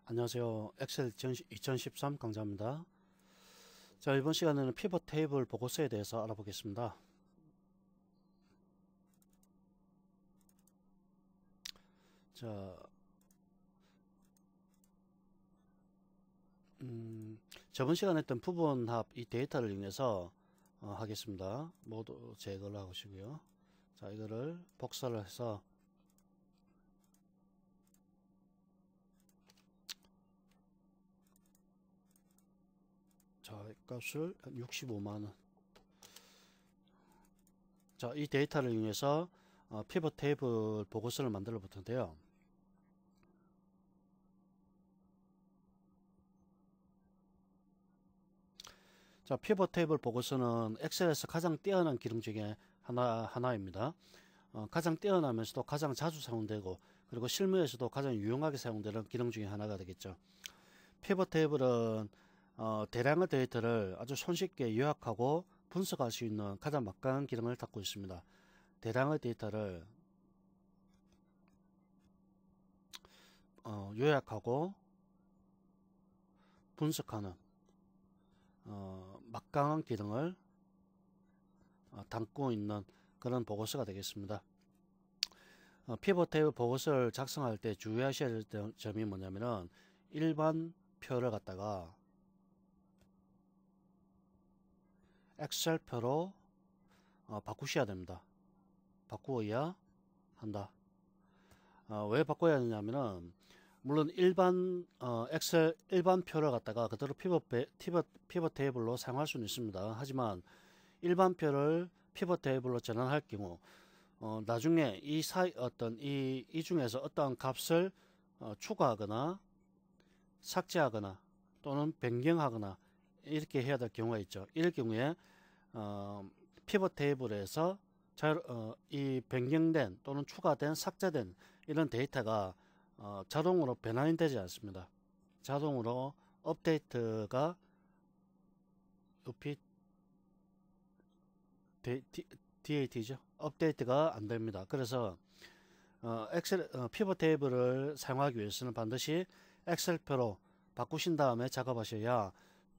안녕하세요. 엑셀 2013 강좌입니다. 자, 이번 시간에는 피벗 테이블 보고서에 대해서 알아보겠습니다. 자, 저번 시간에 했던 부분합 이 데이터를 이용해서 하겠습니다. 모두 제거를 하시고요. 자, 이거를 복사를 해서 자, 값을 65만원. 자, 이 데이터를 이용해서 피벗 테이블 보고서를 만들어 볼 텐데요. 자, 피벗 테이블 보고서는 엑셀에서 가장 뛰어난 기능 중에 하나입니다. 가장 뛰어나면서도 가장 자주 사용되고, 그리고 실무에서도 가장 유용하게 사용되는 기능 중에 하나가 되겠죠. 피벗 테이블은 대량의 데이터를 아주 손쉽게 요약하고 분석할 수 있는 가장 막강한 기능을 갖고 있습니다. 대량의 데이터를 요약하고 분석하는 막강한 기능을 담고 있는 그런 보고서가 되겠습니다. 피벗 테이블 보고서를 작성할 때 주의하셔야 될 점이 뭐냐면은 일반 표를 갖다가 엑셀 표로 바꾸셔야 됩니다. 바꾸어야 한다. 왜 바꿔야 하냐면은 물론 일반 엑셀 일반 표를 갖다가 그대로 피벗 테이블로 사용할 수는 있습니다. 하지만 일반 표를 피벗 테이블로 전환할 경우 나중에 이 중에서 어떠한 값을 추가하거나 삭제하거나 또는 변경하거나 이렇게 해야 될 경우가 있죠. 이럴 경우에 피벗 테이블에서 이 변경된 또는 추가된 삭제된 이런 데이터가 자동으로 변환이 되지 않습니다. 자동으로 업데이트가 DAT죠. 업데이트가 안 됩니다. 그래서 엑셀 피벗 테이블을 사용하기 위해서는 반드시 엑셀표로 바꾸신 다음에 작업하셔야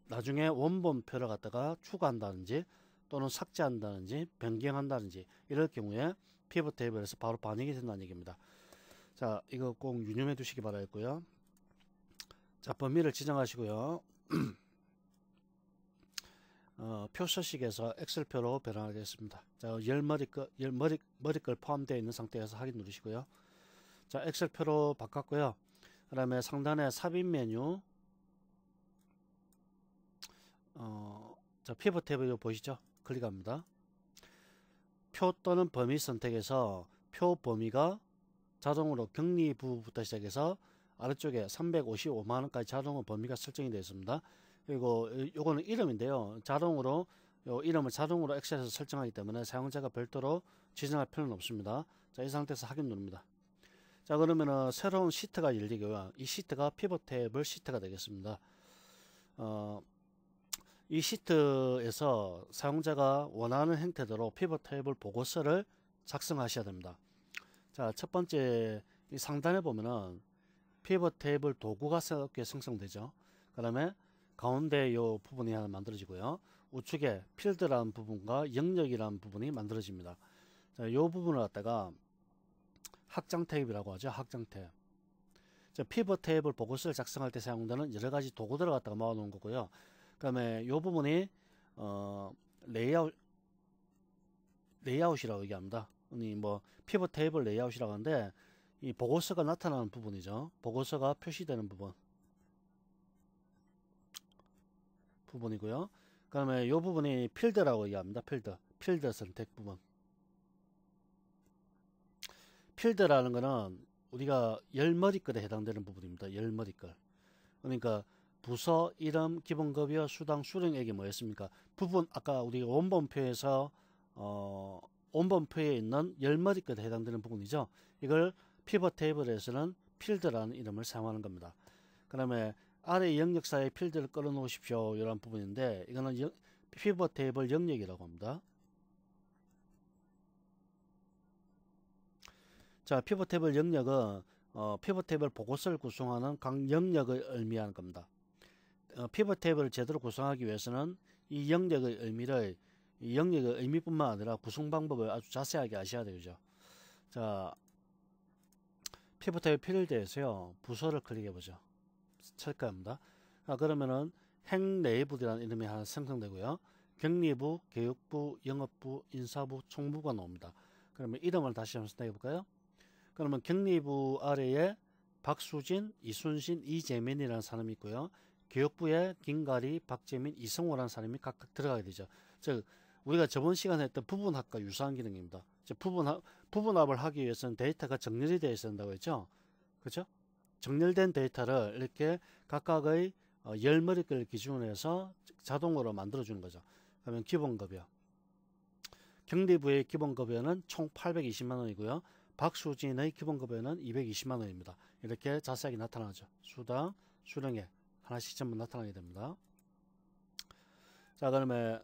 나중에 원본표를 갖다가 추가한다든지 또는 삭제한다든지 변경한다든지 이럴 경우에 피벗 테이블에서 바로 반영이 된다는 얘기입니다. 자, 이거 꼭 유념해 두시기 바라겠고요. 자, 범위를 지정하시고요. 표서식에서 엑셀표로 변환하겠습니다. 자, 머리글 포함되어 있는 상태에서 확인 누르시고요. 자, 엑셀표로 바꿨고요. 그 다음에 상단에 삽입 메뉴 자, 피벗 테이블 보시죠. 클릭합니다. 표 또는 범위 선택해서 표 범위가 자동으로 격리부부터 시작해서 아래쪽에 355만원까지 자동으로 범위가 설정이 되어 있습니다. 그리고 요거는 이름인데요. 자동으로 요 이름을 자동으로 엑셀에서 설정하기 때문에 사용자가 별도로 지정할 필요는 없습니다. 자, 이 상태에서 확인 누릅니다. 자, 그러면은 새로운 시트가 열리고요. 이 시트가 피벗 테이블 시트가 되겠습니다. 이 시트에서 사용자가 원하는 형태대로 피벗 테이블 보고서를 작성하셔야 됩니다. 자, 첫 번째 이 상단에 보면은 피벗 테이블 도구가 새롭게 생성되죠. 그 다음에 가운데 이 부분이 하나 만들어지고요. 우측에 필드라는 부분과 영역이라는 부분이 만들어집니다. 자, 이 부분을 갖다가 확장 탭이라고 하죠. 확장 탭. 자, 피벗 테이블 보고서를 작성할 때 사용되는 여러 가지 도구들을 갖다가 모아 놓은 거고요. 그 다음에 이 부분이 레이아웃이라고 얘기합니다. 뭐 피벗 테이블 레이아웃이라고 하는데 이 보고서가 나타나는 부분이죠. 보고서가 표시되는 부분이고요. 그 다음에 이 부분이 필드라고 얘기합니다. 필드 선택 부분. 필드라는 거는 우리가 열머리글에 해당되는 부분입니다. 열머리글. 그러니까 부서, 이름, 기본급여, 수당, 수령액이 뭐였습니까? 부분, 아까 우리 원본표에서 원본표에 있는 열머리글에 해당되는 부분이죠. 이걸 피벗 테이블에서는 필드라는 이름을 사용하는 겁니다. 그 다음에 아래 영역사의 필드를 끌어 놓으십시오. 이런 부분인데 이거는 피벗 테이블 영역이라고 합니다. 자, 피벗 테이블 영역은 피벗 테이블 보고서를 구성하는 각 영역을 의미하는 겁니다. 피벗 테이블을 제대로 구성하기 위해서는 이 영역의 의미를 이 영역의 의미뿐만 아니라 구성 방법을 아주 자세하게 아셔야 되죠. 자, 피벗 테이블 필드에서요 부서를 클릭해 보죠. 칠까합니다. 그러면은 행내부라는 이름이 하나 생성되고요. 격리부, 교육부, 영업부, 인사부, 총무가 나옵니다. 그러면 이름을 다시 한번 선택해 볼까요? 그러면 격리부 아래에 박수진, 이순신, 이재민이라는 사람이 있고요. 교육부에 김가리, 박재민, 이성호라는 사람이 각각 들어가게 되죠. 즉 우리가 저번 시간에 했던 부분합과 유사한 기능입니다. 즉 부분합을 하기 위해서는 데이터가 정렬이 되어 있어야 한다고 했죠. 그렇죠? 정렬된 데이터를 이렇게 각각의 열머리를 기준으로 해서 자동으로 만들어주는 거죠. 그러면 기본급여. 격리부의 기본급여는 총 820만원이고요. 박수진의 기본급여는 220만원입니다. 이렇게 자세하게 나타나죠. 수당, 수령액 하나씩 전부 나타나게 됩니다. 자, 그러면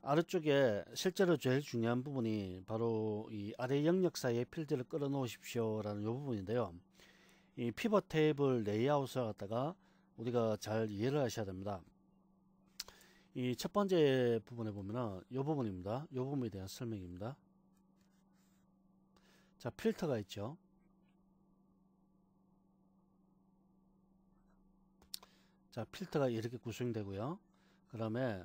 아래쪽에 실제로 제일 중요한 부분이 바로 이 아래 영역 사이에 필드를 끌어 놓으십시오 라는 이 부분인데요. 이 피벗 테이블 레이아웃을 갖다가 우리가 잘 이해를 하셔야 됩니다. 이 첫 번째 부분에 보면은 이 부분입니다. 이 부분에 대한 설명입니다. 자, 필터가 있죠. 자, 필터가 이렇게 구성되고요. 그 다음에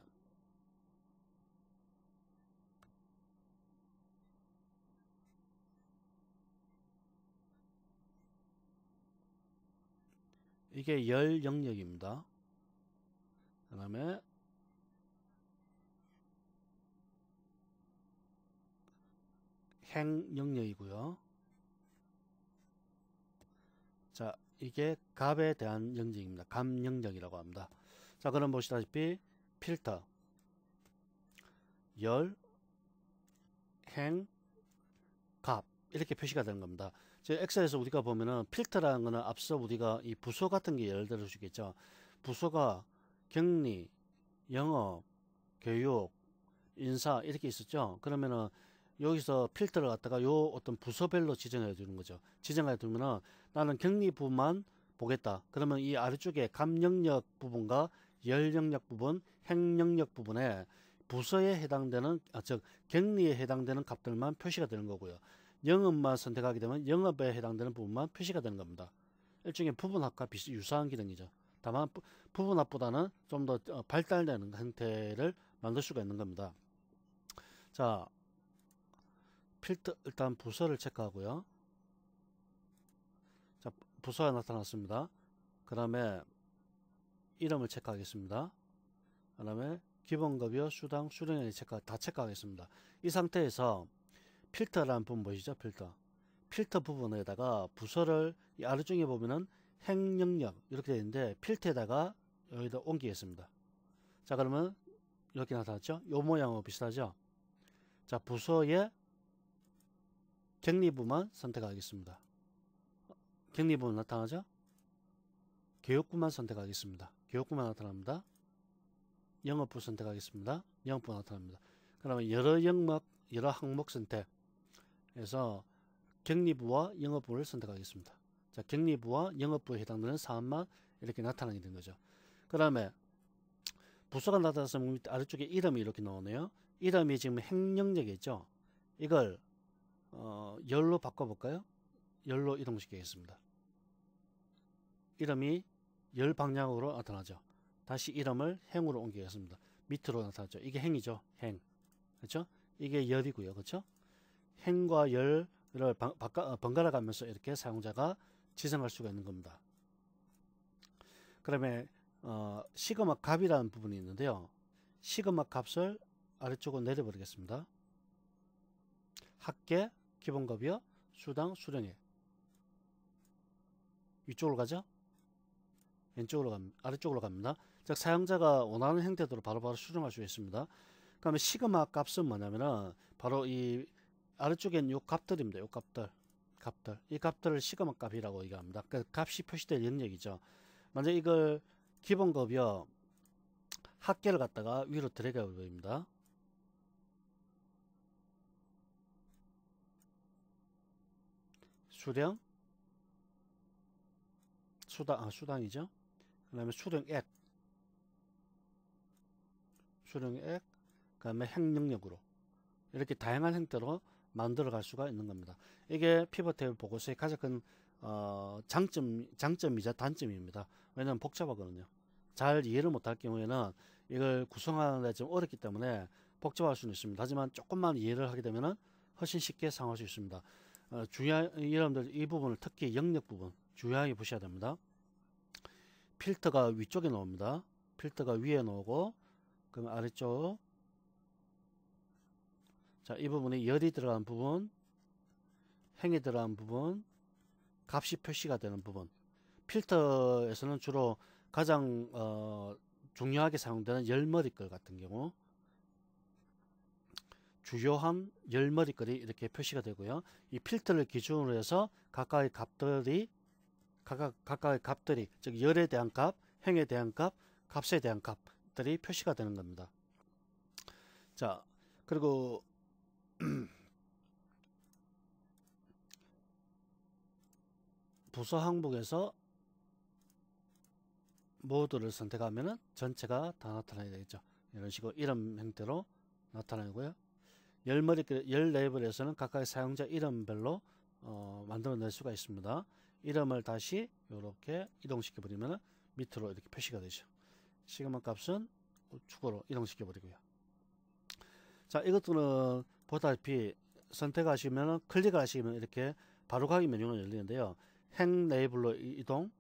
이게 열 영역입니다. 그 다음에 행 영역이고요. 자, 이게 값에 대한 영역입니다. 값 영역이라고 합니다. 자, 그럼 보시다시피 필터, 열, 행, 값 이렇게 표시가 되는 겁니다. 엑셀에서 우리가 보면은 필터라는 거는 앞서 우리가 이 부서 같은 게 예를 들어 주겠죠. 부서가 격리, 영업, 교육, 인사 이렇게 있었죠. 그러면은 여기서 필터를 갖다가 요 어떤 부서별로 지정해 주는 거죠. 지정해 두면은 나는 격리부만 보겠다. 그러면 이 아래쪽에 감 영역 부분과 열 영역 부분, 행 영역 부분에 부서에 해당되는 즉 격리에 해당되는 값들만 표시가 되는 거고요. 영업만 선택하게 되면 영업에 해당되는 부분만 표시가 되는 겁니다. 일종의 부분합과 유사한 기능이죠. 다만 부분합보다는 좀 더 발달되는 형태를 만들 수가 있는 겁니다. 자, 필터 일단 부서를 체크하고요. 자, 부서가 나타났습니다. 그 다음에 이름을 체크하겠습니다. 그 다음에 기본급여, 수당, 수령액 다 체크하겠습니다. 이 상태에서 필터라는 부분 보이시죠? 필터 부분에다가 부서를 이 아래쪽에 보면은 행영역 이렇게 되어 있는데 필터에다가 여기다 옮기겠습니다. 자, 그러면 이렇게 나타났죠? 요 모양하고 비슷하죠? 자, 부서에 격리부만 선택하겠습니다. 격리부만 나타나죠? 교육부만 선택하겠습니다. 교육부만 나타납니다. 영업부 선택하겠습니다. 영업부 나타납니다. 그러면 여러 항목 선택해서 격리부와 영업부를 선택하겠습니다. 자, 격리부와 영업부에 해당되는 사안만 이렇게 나타나게 된 거죠. 그 다음에 부서가 나타나서 아래쪽에 이름이 이렇게 나오네요. 이름이 지금 행영역에 있죠. 이걸 열로 바꿔볼까요? 열로 이동시키겠습니다. 이름이 열 방향으로 나타나죠. 다시 이름을 행으로 옮기겠습니다. 밑으로 나타나죠. 이게 행이죠. 행. 그렇죠? 이게 열이고요. 그렇죠? 행과 열을 번갈아 가면서 이렇게 사용자가 지정할 수가 있는 겁니다. 그다음에 시그마 값이라는 부분이 있는데요. 시그마 값을 아래쪽으로 내려버리겠습니다. 합계, 기본급여, 수당, 수령액. 위쪽으로 가죠? 왼쪽으로 아래쪽으로 갑니다. 즉 사용자가 원하는 형태대로 바로바로 수정할 수 있습니다. 그러면 시그마 값은 뭐냐면은 바로 이 아래쪽에 있는 요 값들입니다. 요 값들. 이 값들을 시그마 값이라고 얘기합니다. 그 값이 표시된 영역이죠. 먼저 이걸 기본급여 합계를 갖다가 위로 드래그 해버립니다. 수량, 수당이죠. 그 다음에 수령액, 그 다음에 행능력으로 이렇게 다양한 형태로 만들어 갈 수가 있는 겁니다. 이게 피벗 테이블 보고서의 가장 큰 장점이자 단점입니다. 왜냐하면 복잡하거든요. 잘 이해를 못할 경우에는 이걸 구성하는데 좀 어렵기 때문에 복잡할 수는 있습니다. 하지만 조금만 이해를 하게 되면 훨씬 쉽게 사용할 수 있습니다. 여러분들 이 부분을 특히 영역 부분 주의하게 보셔야 됩니다. 필터가 위쪽에 나옵니다. 필터가 위에 나오고 그럼 아래쪽, 자, 이 부분이 열이 들어간 부분, 행이 들어간 부분, 값이 표시가 되는 부분. 필터에서는 주로 가장 중요하게 사용되는 열머리끌 같은 경우 주요한 열머리끌이 이렇게 표시가 되고요. 이 필터를 기준으로 해서 각각의 값들이 즉 열에 대한 값, 행에 대한 값, 값에 대한 값들이 표시가 되는 겁니다. 자, 그리고 부서 항목에서 모드를 선택하면 전체가 다 나타나게 되겠죠. 이런 식으로 이름 형태로 나타나고요. 열 레이블에서는 각각의 사용자 이름별로 만들어낼 수가 있습니다. 이름을 다시 이렇게 이동시켜 버리면 밑으로 이렇게 표시가 되죠. 시그마 값은 우측으로 이동시켜 버리고요. 자, 이것들은 보다시피 선택하시면 클릭을 하시면 이렇게 바로가기 메뉴가 열리는데요. 행 레이블로 이동,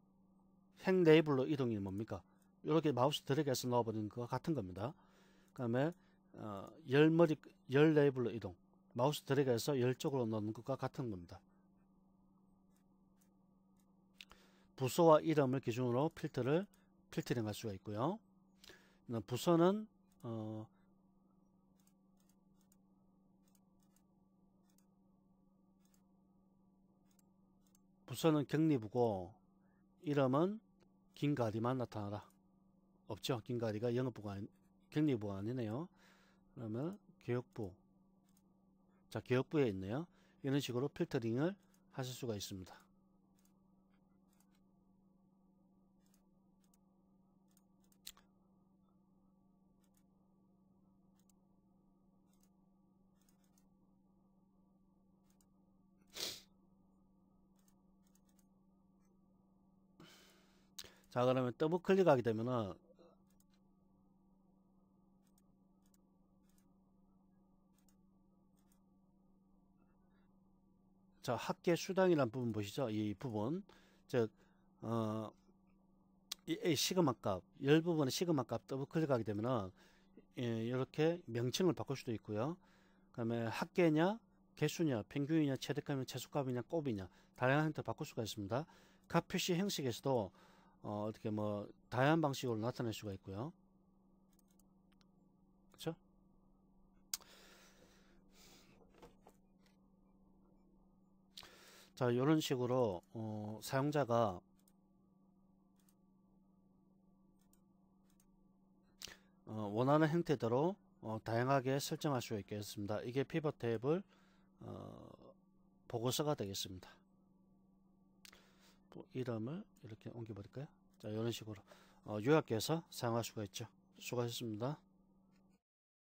행 레이블로 이동이 뭡니까? 이렇게 마우스 드래그해서 넣어버리는 것과 같은 겁니다. 그 다음에 열 레이블로 이동, 마우스 드래그해서 열 쪽으로 넣는 것과 같은 겁니다. 부서와 이름을 기준으로 필터링 할 수가 있고요. 부서는 격리부고 이름은 긴가리만 나타나라. 없죠. 긴가리가 격리부가 아니네요. 그러면 교육부, 자, 교육부에 있네요. 이런 식으로 필터링을 하실 수가 있습니다. 자, 그러면 더블 클릭하게 되면은 자, 합계 수당이라는 부분 보시죠. 이 부분, 즉 이 시그마 값, 열 부분의 시그마 값 더블 클릭하게 되면은 이렇게 명칭을 바꿀 수도 있고요. 그 다음에 합계냐, 개수냐, 평균이냐, 최대값이냐, 최소값이냐, 곱이냐 다양한 형태로 바꿀 수가 있습니다. 값 표시 형식에서도 어떻게 뭐 다양한 방식으로 나타낼 수가 있고요. 그렇죠? 자, 이런 식으로 사용자가 원하는 형태대로 다양하게 설정할 수 있겠습니다. 이게 피벗 테이블 보고서가 되겠습니다. 이름을 이렇게 옮겨 버릴까요? 자, 이런 식으로 요약해서 사용할 수가 있죠. 수고하셨습니다.